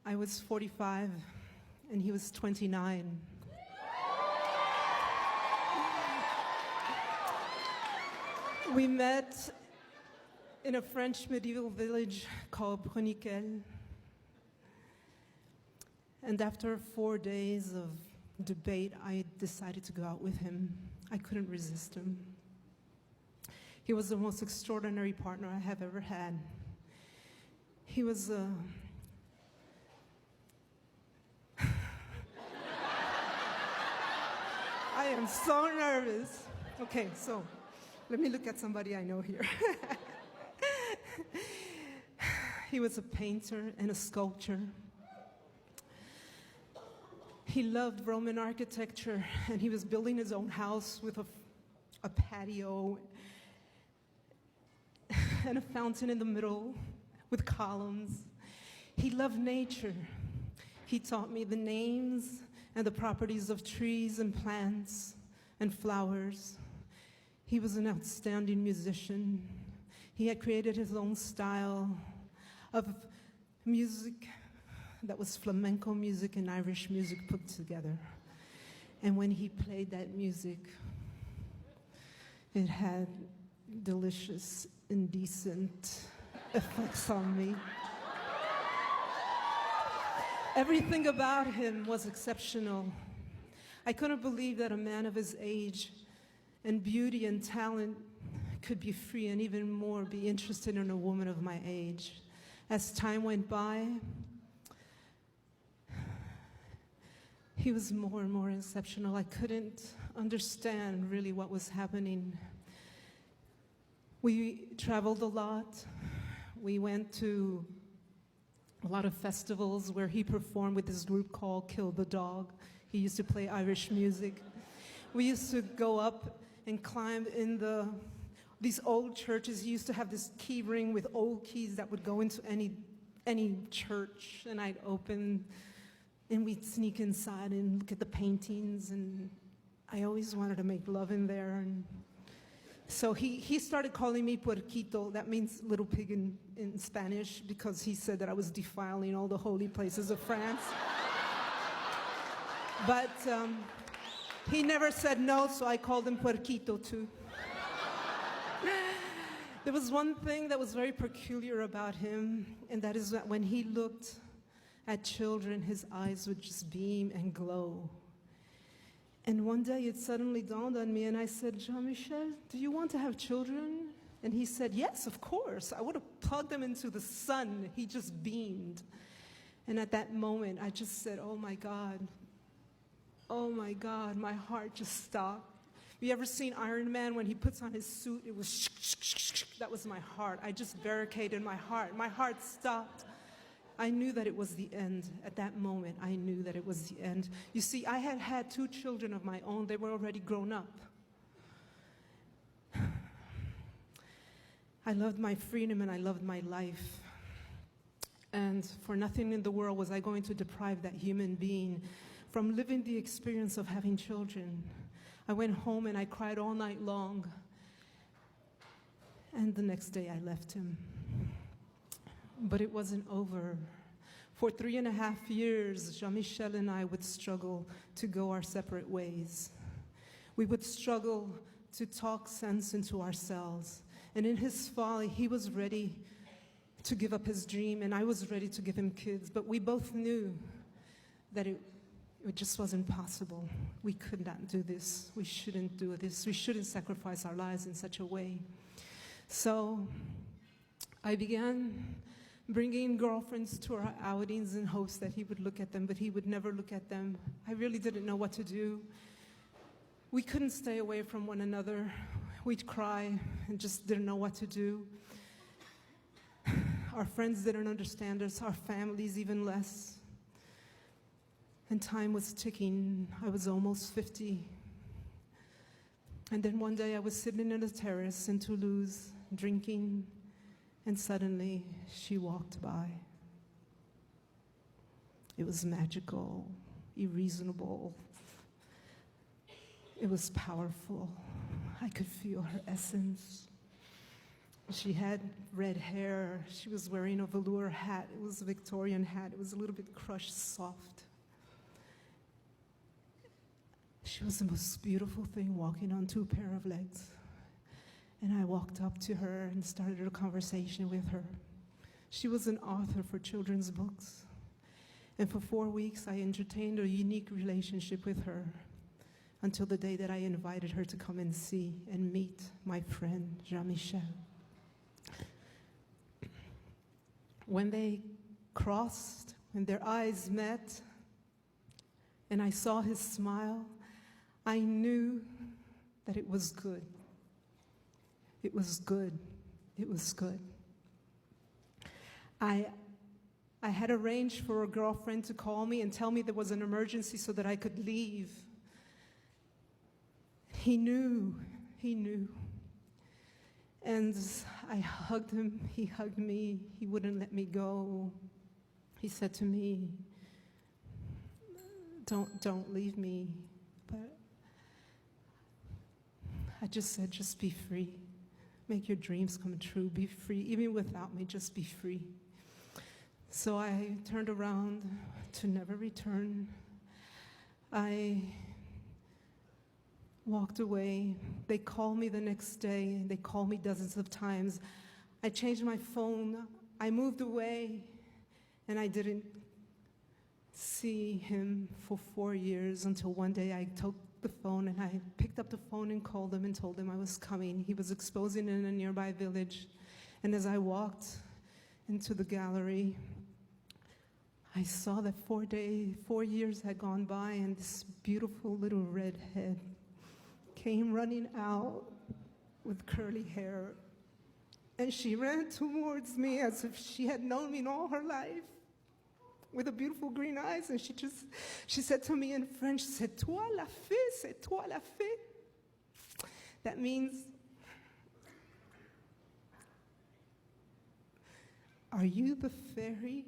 I was 45 and he was 29. We met in a French medieval village called Bruniquel. And after 4 days of debate, I decided to go out with him. I couldn't resist him. He was the most extraordinary partner I have ever had. He was I am so nervous. Okay, so let me look at somebody I know here. He was a painter and a sculptor. He loved Roman architecture, and he was building his own house with a patio and a fountain in the middle with columns. He loved nature. He taught me the names and the properties of trees and plants and flowers. He was an outstanding musician. He had created his own style of music that was flamenco music and Irish music put together. And when he played that music, it had delicious, indecent effects on me. Everything about him was exceptional. I couldn't believe that a man of his age and beauty and talent could be free and even more be interested in a woman of my age. As time went by, he was more and more exceptional. I couldn't understand really what was happening. We traveled a lot. We went to a lot of festivals where he performed with this group called Kill the Dog. He used to play Irish music. We used to go up and climb in these old churches. He used to have this key ring with old keys that would go into any church, and I'd open, and we'd sneak inside and look at the paintings, and I always wanted to make love in there. And so he started calling me Puerquito. That means little pig in Spanish, because he said that I was defiling all the holy places of France. But he never said no, so I called him Puerquito too. There was one thing that was very peculiar about him, and that is that when he looked at children, his eyes would just beam and glow. And one day it suddenly dawned on me, and I said, Jean-Michel, do you want to have children? And he said, yes, of course. I would have plugged them into the sun. He just beamed. And at that moment, I just said, oh my God, my heart just stopped. You ever seen Iron Man when he puts on his suit? It was that was my heart. I just barricaded my heart. My heart stopped. I knew that it was the end. At that moment, I knew that it was the end. You see, I had had 2 children of my own. They were already grown up. I loved my freedom and I loved my life. And for nothing in the world was I going to deprive that human being from living the experience of having children. I went home and I cried all night long. And the next day I left him. But it wasn't over. For 3.5 years, Jean-Michel and I would struggle to go our separate ways. We would struggle to talk sense into ourselves. And in his folly, he was ready to give up his dream, and I was ready to give him kids. But we both knew that it just wasn't possible. We could not do this. We shouldn't do this. We shouldn't sacrifice our lives in such a way. So I began bringing girlfriends to our outings in hopes that he would look at them, but he would never look at them. I really didn't know what to do. We couldn't stay away from one another. We'd cry and just didn't know what to do. Our friends didn't understand us, our families even less. And time was ticking. I was almost 50. And then one day I was sitting on a terrace in Toulouse, drinking, and suddenly she walked by. It was magical, irreasonable. It was powerful. I could feel her essence. She had red hair. She was wearing a velour hat. It was a Victorian hat. It was a little bit crushed soft. She was the most beautiful thing walking on two pair of legs. And I walked up to her and started a conversation with her. She was an author for children's books. And for 4 weeks, I entertained a unique relationship with her until the day that I invited her to come and see and meet my friend, Jean-Michel. When they crossed, when their eyes met, and I saw his smile, I knew that it was good. It was good. It was good. I had arranged for a girlfriend to call me and tell me there was an emergency so that I could leave. He knew. And I hugged him, he hugged me, he wouldn't let me go. He said to me, don't leave me. But I just said, just be free. Make your dreams come true, be free. Even without me, just be free. So I turned around to never return. I walked away. They called me the next day. They called me dozens of times. I changed my phone. I moved away, and I didn't see him for 4 years until one day I took the phone and I picked up the phone and called him and told him I was coming. He was exposing in a nearby village. And as I walked into the gallery, I saw that 4 years had gone by, and this beautiful little redhead came running out with curly hair. And she ran towards me as if she had known me all her life, with a beautiful green eyes. And she said to me in French, "C'est toi la fée, c'est toi la fée." That means, "Are you the fairy